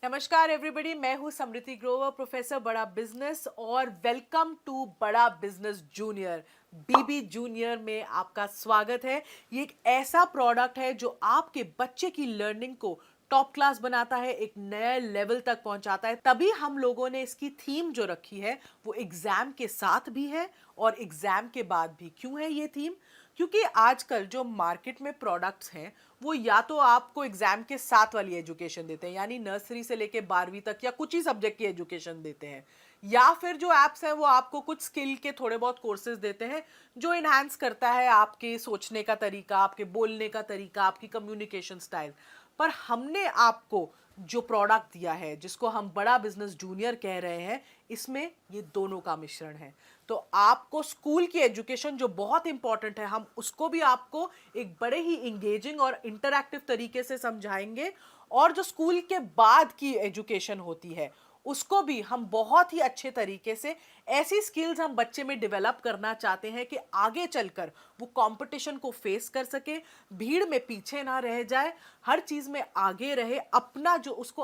नमस्कार एवरीबॉडी, मैं हूं समृति ग्रोवर, प्रोफेसर बड़ा बिजनेस, और वेलकम टू बड़ा बिजनेस जूनियर। बीबी जूनियर में आपका स्वागत है। ये एक ऐसा प्रोडक्ट है जो आपके बच्चे की लर्निंग को टॉप क्लास बनाता है, एक नए लेवल तक पहुंचाता है। तभी हम लोगों ने इसकी थीम जो रखी है वो एग्जाम के साथ भी है और एग्जाम के बाद भी। क्यों है ये थीम? क्योंकि आजकल जो मार्केट में प्रोडक्ट्स हैं वो या तो आपको एग्जाम के साथ वाली एजुकेशन देते हैं, यानी नर्सरी से लेके 12वीं तक या कुछ ही सब्जेक्ट की एजुकेशन देते हैं, या फिर जो एप्स हैं वो आपको कुछ स्किल के थोड़े बहुत कोर्सेज देते हैं जो इनहांस करता है आपके सोचने का तरीका, आपके बोलने का तरीका, आपकी कम्युनिकेशन स्टाइल। पर हमने आपको जो प्रोडक्ट दिया है, जिसको हम बड़ा बिजनेस जूनियर कह रहे हैं, इसमें ये दोनों का मिश्रण है। तो आपको स्कूल की एजुकेशन जो बहुत इंपॉर्टेंट है, हम उसको भी आपको एक बड़े ही इंगेजिंग और इंटरैक्टिव तरीके से समझाएंगे, और जो स्कूल के बाद की एजुकेशन होती है उसको भी हम बहुत ही अच्छे तरीके से, ऐसी स्किल्स हम बच्चे में डेवलप करना चाहते हैं कि आगे चलकर वो कंपटीशन को फेस कर सके, भीड़ में पीछे ना रह जाए, हर चीज में आगे रहे, अपना जो उसको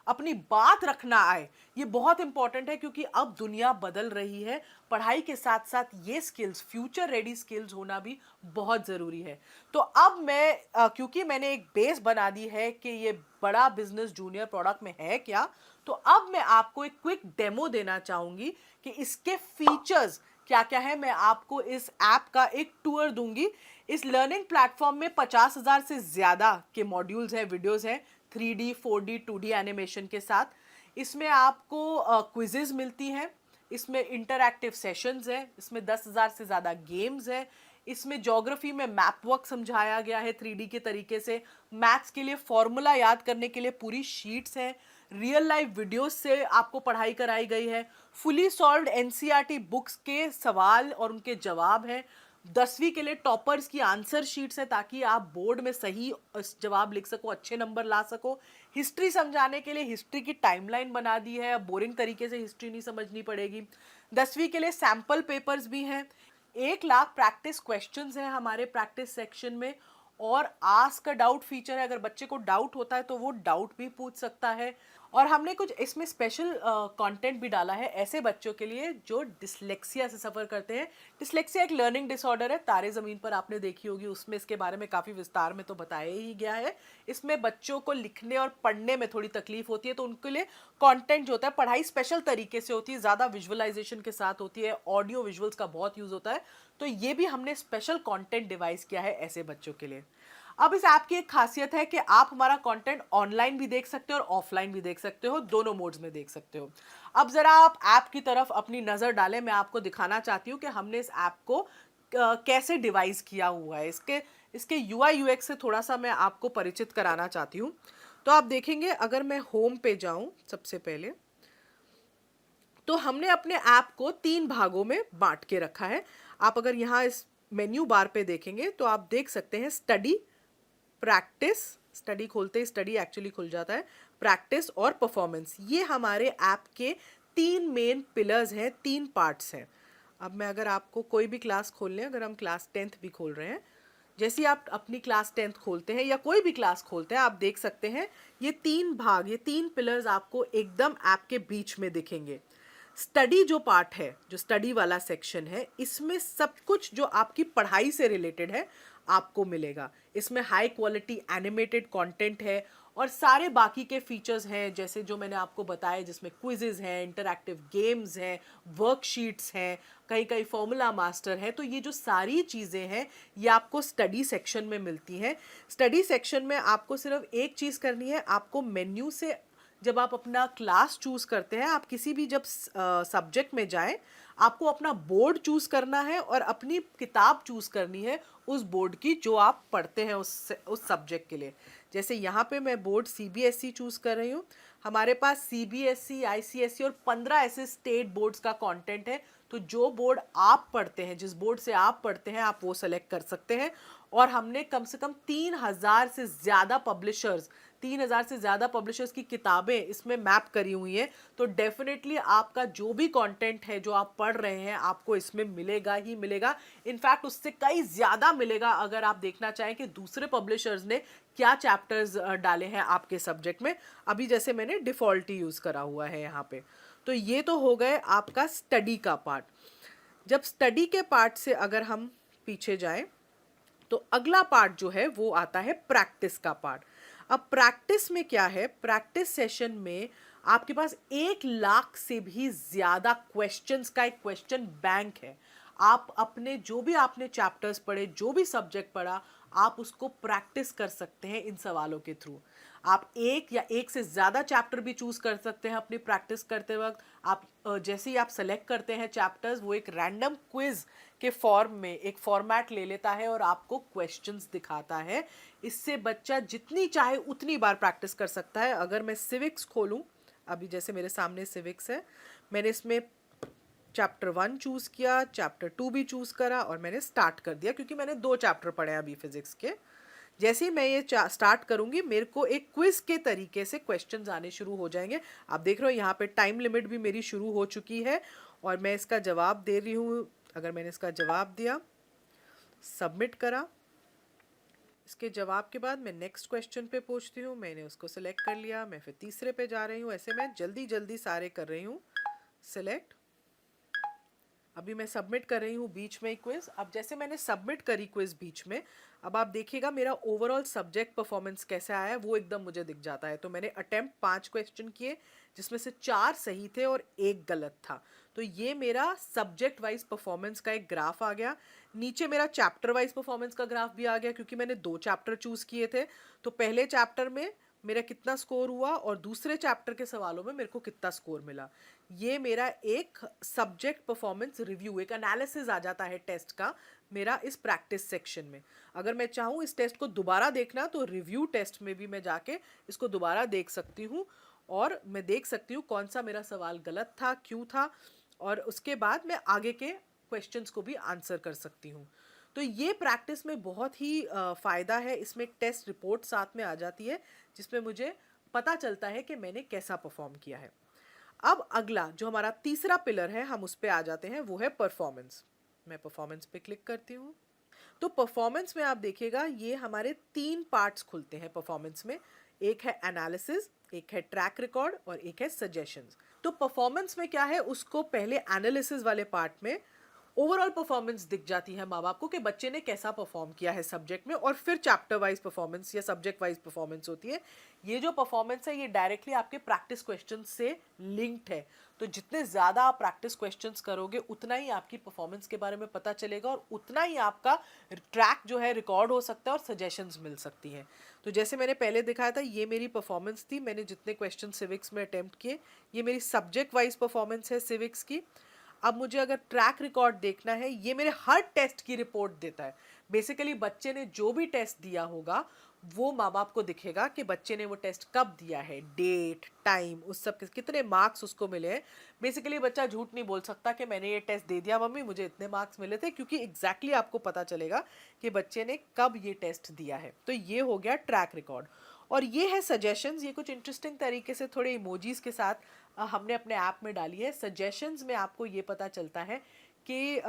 अपनी बात रखना आए। ये बहुत इंपॉर्टेंट है क्योंकि अब दुनिया बदल रही है। पढ़ाई के साथ साथ ये स्किल्स, फ्यूचर रेडी स्किल्स होना भी बहुत जरूरी है। तो अब मैं क्योंकि मैंने एक बेस बना दी है कि ये बड़ा बिजनेस जूनियर प्रोडक्ट में है क्या, तो अब मैं आपको एक क्विक डेमो देना चाहूंगी कि इसके फीचर्स क्या क्या है। मैं आपको इस ऐप का एक टूर दूंगी। इस लर्निंग प्लेटफॉर्म में 50,000 से ज्यादा के मॉड्यूल्स हैं, वीडियोस हैं, 3D 4D 2D एनिमेशन के साथ। इसमें आपको क्विजेज मिलती हैं, इसमें इंटरैक्टिव सेशंस हैं, इसमें 10,000 से ज़्यादा गेम्स हैं, इसमें ज्योग्राफी में मैप वर्क समझाया गया है 3D के तरीके से, मैथ्स के लिए फॉर्मूला याद करने के लिए पूरी शीट्स हैं, रियल लाइफ वीडियोस से आपको पढ़ाई कराई गई है, फुली सॉल्व्ड एनसीईआरटी बुक्स के सवाल और उनके जवाब हैं, 10वीं के लिए टॉपर्स की आंसर शीट्स है ताकि आप बोर्ड में सही जवाब लिख सको, अच्छे नंबर ला सको। हिस्ट्री समझाने के लिए हिस्ट्री की टाइमलाइन बना दी है, बोरिंग तरीके से हिस्ट्री नहीं समझनी पड़ेगी। 10वीं के लिए सैंपल पेपर्स भी हैं, 1 लाख प्रैक्टिस क्वेश्चंस हैं हमारे प्रैक्टिस सेक्शन में, और आस्क अ डाउट फीचर है। अगर बच्चे को डाउट होता है तो वो डाउट भी पूछ सकता है। और हमने कुछ इसमें स्पेशल कंटेंट भी डाला है ऐसे बच्चों के लिए जो डिसलेक्सिया से सफ़र करते हैं। डिसलेक्सिया एक लर्निंग डिसऑर्डर है, तारे ज़मीन पर आपने देखी होगी, उसमें इसके बारे में काफ़ी विस्तार में तो बताया ही गया है। इसमें बच्चों को लिखने और पढ़ने में थोड़ी तकलीफ होती है, तो उनके लिए कंटेंट जो होता है, पढ़ाई स्पेशल तरीके से होती है, ज़्यादा विजुअलाइजेशन के साथ होती है, ऑडियो विजुअल्स का बहुत यूज़ होता है। तो ये भी हमने स्पेशल कंटेंट डिवाइस किया है ऐसे बच्चों के लिए। अब इस ऐप की एक खासियत है कि आप हमारा कंटेंट ऑनलाइन भी देख सकते हो और ऑफलाइन भी देख सकते हो, दोनों मोड्स में देख सकते हो। अब जरा आप ऐप की तरफ अपनी नजर डालें। मैं आपको दिखाना चाहती हूँ कि हमने इस ऐप को कैसे डिवाइस किया हुआ है। इसके इसके यूआई यूएक्स से थोड़ा सा मैं आपको परिचित कराना चाहती हूँ। तो आप देखेंगे, अगर मैं होम पे जाऊं सबसे पहले, तो हमने अपने ऐप को 3 भागों में बांट के रखा है। आप अगर यहाँ इस मेन्यू बार पे देखेंगे तो आप देख सकते हैं स्टडी, प्रैक्टिस, स्टडी खोलते ही स्टडी एक्चुअली खुल जाता है, प्रैक्टिस और परफॉर्मेंस। ये हमारे ऐप के 3 मेन पिलर्स हैं, 3 पार्ट्स हैं। अब मैं अगर आपको कोई भी क्लास खोल लें, अगर हम क्लास 10th भी खोल रहे हैं, जैसे ही आप अपनी क्लास 10th खोलते हैं या कोई भी क्लास खोलते हैं, आप देख सकते हैं ये 3 भाग, ये 3 पिलर्स आपको एकदम ऐप के बीच में दिखेंगे। स्टडी जो पार्ट है, जो स्टडी वाला सेक्शन है, इसमें सब कुछ जो आपकी पढ़ाई से रिलेटेड है आपको मिलेगा। इसमें हाई क्वालिटी एनिमेटेड कंटेंट है और सारे बाकी के फीचर्स हैं, जैसे जो मैंने आपको बताया, जिसमें क्विजेज हैं, इंटरैक्टिव गेम्स हैं, वर्कशीट्स हैं, कहीं कहीं फॉर्मूला मास्टर है। तो ये जो सारी चीज़ें हैं ये आपको स्टडी सेक्शन में मिलती हैं। स्टडी सेक्शन में आपको सिर्फ एक चीज़ करनी है, आपको मेन्यू से जब आप अपना क्लास चूज करते हैं, आप किसी भी जब सब्जेक्ट में जाएं, आपको अपना बोर्ड चूज करना है और अपनी किताब चूज करनी है उस बोर्ड की जो आप पढ़ते हैं उस सब्जेक्ट के लिए। जैसे यहाँ पे मैं बोर्ड सीबीएसई चूज कर रही हूँ। हमारे पास सीबीएसई, आईसीएसई और 15 ऐसे स्टेट बोर्ड्स का कंटेंट है। तो जो बोर्ड आप पढ़ते हैं, जिस बोर्ड से आप पढ़ते हैं, आप वो सेलेक्ट कर सकते हैं और हमने कम से कम 3,000 से ज़्यादा पब्लिशर्स की किताबें इसमें मैप करी हुई हैं। तो डेफिनेटली आपका जो भी कंटेंट है जो आप पढ़ रहे हैं आपको इसमें मिलेगा ही मिलेगा। इनफैक्ट उससे कई ज़्यादा मिलेगा अगर आप देखना चाहें कि दूसरे पब्लिशर्स ने क्या चैप्टर्स डाले हैं आपके सब्जेक्ट में। अभी जैसे मैंने डिफ़ॉल्ट ही यूज़ करा हुआ है यहाँ पे। तो ये तो हो गए आपका स्टडी का पार्ट। जब स्टडी के पार्ट से अगर हम पीछे जाएं तो अगला पार्ट जो है वो आता है प्रैक्टिस का पार्ट। अब प्रैक्टिस में क्या है, प्रैक्टिस सेशन में आपके पास 1 लाख से भी ज्यादा क्वेश्चंस का एक क्वेश्चन बैंक है। आप अपने जो भी आपने चैप्टर्स पढ़े, जो भी सब्जेक्ट पढ़ा, आप उसको प्रैक्टिस कर सकते हैं इन सवालों के थ्रू। आप एक या एक से ज़्यादा चैप्टर भी चूज़ कर सकते हैं अपनी प्रैक्टिस करते वक्त। आप जैसे ही आप सेलेक्ट करते हैं चैप्टर्स, वो एक रैंडम क्विज के फॉर्म में एक फॉर्मेट ले लेता है और आपको क्वेश्चंस दिखाता है। इससे बच्चा जितनी चाहे उतनी बार प्रैक्टिस कर सकता है। अगर मैं सिविक्स खोलूं, अभी जैसे मेरे सामने सिविक्स है, मैंने इसमें चैप्टर 1 चूज़ किया, चैप्टर 2 भी चूज़ करा और मैंने स्टार्ट कर दिया क्योंकि मैंने 2 चैप्टर पढ़े हैं अभी फिजिक्स के। जैसे ही मैं ये स्टार्ट करूंगी मेरे को एक क्विज के तरीके से क्वेश्चंस आने शुरू हो जाएंगे। आप देख रहे हो यहाँ पे टाइम लिमिट भी मेरी शुरू हो चुकी है और मैं इसका जवाब दे रही हूँ। अगर मैंने इसका जवाब दिया, सबमिट करा, इसके जवाब के बाद मैं नेक्स्ट क्वेश्चन पे पहुँचती हूँ। मैंने उसको सिलेक्ट कर लिया, मैं फिर तीसरे पे जा रही हूँ। ऐसे मैं जल्दी जल्दी सारे कर रही हूँ सिलेक्ट। अभी मैं सबमिट कर रही हूँ बीच में क्विज। अब जैसे मैंने सबमिट करी क्विज बीच में, अब आप देखिएगा मेरा ओवरऑल सब्जेक्ट परफॉर्मेंस कैसा आया है वो एकदम मुझे दिख जाता है। तो मैंने अटेम्प्ट 5 क्वेश्चन किए जिसमें से 4 सही थे और 1 गलत था। तो ये मेरा सब्जेक्ट वाइज परफॉर्मेंस का एक ग्राफ आ गया। नीचे मेरा चैप्टर वाइज परफॉर्मेंस का ग्राफ भी आ गया क्योंकि मैंने 2 चैप्टर चूज किए थे। तो पहले चैप्टर में मेरा कितना स्कोर हुआ और दूसरे चैप्टर के सवालों में मेरे को कितना स्कोर मिला। ये मेरा एक सब्जेक्ट परफॉर्मेंस रिव्यू, एक एनालिसिस आ जाता है टेस्ट का मेरा इस प्रैक्टिस सेक्शन में। अगर मैं चाहूँ इस टेस्ट को दोबारा देखना तो रिव्यू टेस्ट में भी मैं जाके इसको दोबारा देख सकती हूँ और मैं देख सकती हूँ कौन सा मेरा सवाल गलत था, क्यों था, और उसके बाद मैं आगे के क्वेश्चंस को भी आंसर कर सकती हूँ। तो ये प्रैक्टिस में बहुत ही फ़ायदा है। इसमें एक टेस्ट रिपोर्ट साथ में आ जाती है जिसमें मुझे पता चलता है कि मैंने कैसा परफॉर्म किया है। अब अगला जो हमारा तीसरा पिलर है हम उस पे आ जाते हैं, वो है परफॉर्मेंस। मैं परफॉर्मेंस पे क्लिक करती हूँ। तो परफॉर्मेंस में आप देखिएगा ये हमारे 3 पार्ट्स खुलते हैं परफॉर्मेंस में। एक है एनालिसिस, एक है ट्रैक रिकॉर्ड और एक है सजेशंस। तो परफॉर्मेंस में क्या है, उसको पहले एनालिसिस वाले पार्ट में ओवरऑल परफॉर्मेंस दिख जाती है माँ बाप को कि बच्चे ने कैसा परफॉर्म किया है सब्जेक्ट में, और फिर चैप्टर वाइज परफॉर्मेंस या सब्जेक्ट वाइज परफॉर्मेंस होती है। ये जो परफॉर्मेंस है ये डायरेक्टली आपके प्रैक्टिस क्वेश्चन से लिंक्ड है। तो जितने ज़्यादा आप प्रैक्टिस क्वेश्चंस करोगे उतना ही आपकी परफॉर्मेंस के बारे में पता चलेगा और उतना ही आपका ट्रैक जो है रिकॉर्ड हो सकता है और सजेशंस मिल सकती हैं। तो जैसे मैंने पहले दिखाया था ये मेरी परफॉर्मेंस थी, मैंने जितने क्वेश्चन सिविक्स में अटेम्प्ट किए, ये मेरी सब्जेक्ट वाइज परफॉर्मेंस है सिविक्स की। अब मुझे अगर ट्रैक रिकॉर्ड देखना है, ये मेरे हर टेस्ट की रिपोर्ट देता है। बेसिकली बच्चे ने जो भी टेस्ट दिया होगा वो माँ बाप को दिखेगा कि बच्चे ने वो टेस्ट कब दिया है, डेट, टाइम, उस सब कितने मार्क्स उसको मिले हैं। बेसिकली बच्चा झूठ नहीं बोल सकता कि मैंने ये टेस्ट दे दिया मम्मी, मुझे इतने मार्क्स मिले थे, क्योंकि एग्जैक्टली आपको पता चलेगा कि बच्चे ने कब ये टेस्ट दिया है। तो ये हो गया ट्रैक रिकॉर्ड। और ये है सजेशंस। ये कुछ इंटरेस्टिंग तरीके से थोड़े इमोजीज के साथ हमने अपने ऐप में डाली है। सजेशंस में आपको ये पता चलता है कि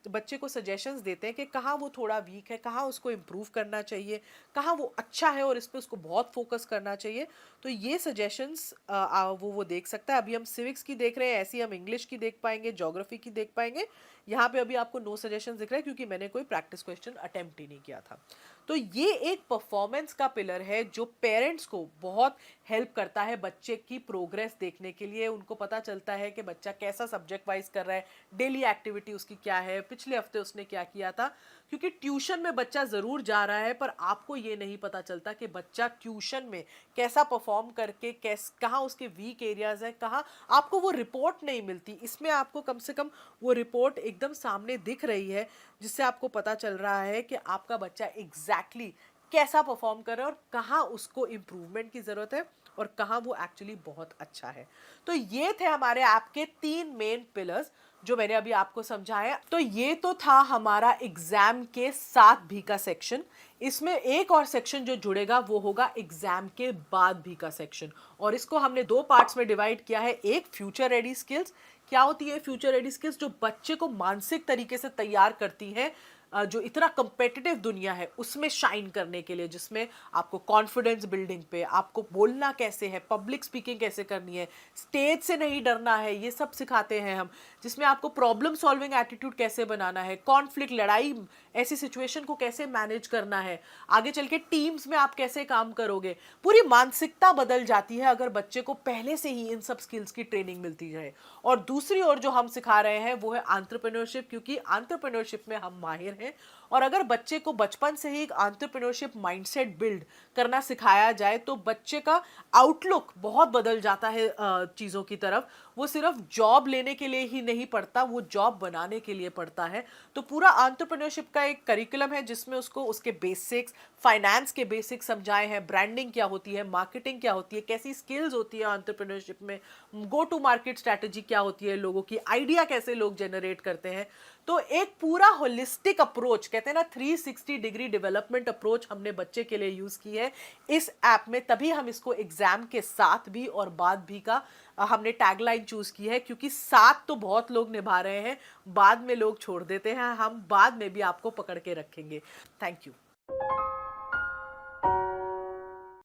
बच्चे को सजेशंस देते हैं कि कहाँ वो थोड़ा वीक है, कहाँ उसको इम्प्रूव करना चाहिए, कहाँ वो अच्छा है और इस पर उसको बहुत फोकस करना चाहिए। तो ये सजेशंस वो देख सकता है। अभी हम सिविक्स की देख रहे हैं, ऐसे ही हम इंग्लिश की देख पाएंगे, ज्योग्राफी की देख पाएंगे। यहाँ पे अभी आपको नो सजेशंस दिख रहा है क्योंकि मैंने कोई प्रैक्टिस क्वेश्चन अटेम्प्ट ही नहीं किया था। तो ये एक परफॉर्मेंस का पिलर है जो पेरेंट्स को बहुत हेल्प करता है बच्चे की प्रोग्रेस देखने के लिए। उनको पता चलता है कि बच्चा कैसा सब्जेक्ट वाइज कर रहा है, डेली एक्टिविटी उसकी क्या है, पिछले हफ्ते उसने क्या किया था। क्योंकि ट्यूशन में बच्चा ज़रूर जा रहा है पर आपको ये नहीं पता चलता कि बच्चा ट्यूशन में कैसा परफॉर्म करके कहाँ उसके वीक एरियाज़ हैं, कहाँ आपको वो रिपोर्ट नहीं मिलती। इसमें आपको कम से कम वो रिपोर्ट एकदम सामने दिख रही है जिससे आपको पता चल रहा है कि आपका बच्चा एग्जैक्टली कैसा परफॉर्म कर रहा है और कहाँ उसको इम्प्रूवमेंट की ज़रूरत है और कहाँ वो एक्चुअली बहुत अच्छा है। तो ये थे हमारे ऐप के 3 मेन पिलर्स जो मैंने अभी आपको समझाया। तो ये तो था हमारा एग्जाम के साथ भी का सेक्शन। इसमें एक और सेक्शन जो जुड़ेगा वो होगा एग्जाम के बाद भी का सेक्शन, और इसको हमने 2 पार्ट्स में डिवाइड किया है। एक फ्यूचर रेडी स्किल्स। क्या होती है फ्यूचर रेडी स्किल्स? जो बच्चे को मानसिक तरीके से तैयार करती हैं जो इतना कंपेटिटिव दुनिया है उसमें शाइन करने के लिए, जिसमें आपको कॉन्फिडेंस बिल्डिंग पे, आपको बोलना कैसे है, पब्लिक स्पीकिंग कैसे करनी है, स्टेज से नहीं डरना है, ये सब सिखाते हैं हम। जिसमें आपको प्रॉब्लम सॉल्विंग एटीट्यूड कैसे बनाना है, कॉन्फ्लिक्ट, लड़ाई, ऐसी सिचुएशन को कैसे मैनेज करना है, आगे चल के टीम्स में आप कैसे काम करोगे। पूरी मानसिकता बदल जाती है अगर बच्चे को पहले से ही इन सब स्किल्स की ट्रेनिंग मिलती जाए। और दूसरी ओर जो हम सिखा रहे हैं वो है एंटरप्रेन्योरशिप, क्योंकि एंटरप्रेन्योरशिप में हम माहिर हैं। और अगर बच्चे को बचपन से ही एक एंटरप्रेन्योरशिप माइंडसेट बिल्ड करना सिखाया जाए तो बच्चे का आउटलुक बहुत बदल जाता है चीज़ों की तरफ। वो सिर्फ जॉब लेने के लिए ही नहीं पढ़ता, वो जॉब बनाने के लिए पढ़ता है। तो पूरा एंटरप्रेन्योरशिप का एक करिकुलम है जिसमें उसको उसके बेसिक्स, फाइनेंस के बेसिक्स समझाए हैं, ब्रांडिंग क्या होती है, मार्केटिंग क्या होती है, कैसी स्किल्स होती है एंटरप्रेन्योरशिप में, गो टू मार्केट स्ट्रैटेजी क्या होती है, लोगों की आइडिया कैसे लोग जनरेट करते हैं। तो एक पूरा होलिस्टिक अप्रोच, कहते हैं ना 360 डिग्री डेवलपमेंट अप्रोच, हमने बच्चे के लिए यूज की है इस ऐप में। तभी हम इसको एग्जाम के साथ भी और बाद भी का हमने टैगलाइन चूज की है, क्योंकि साथ तो बहुत लोग निभा रहे हैं, बाद में लोग छोड़ देते हैं, हम बाद में भी आपको पकड़ के रखेंगे। Thank you.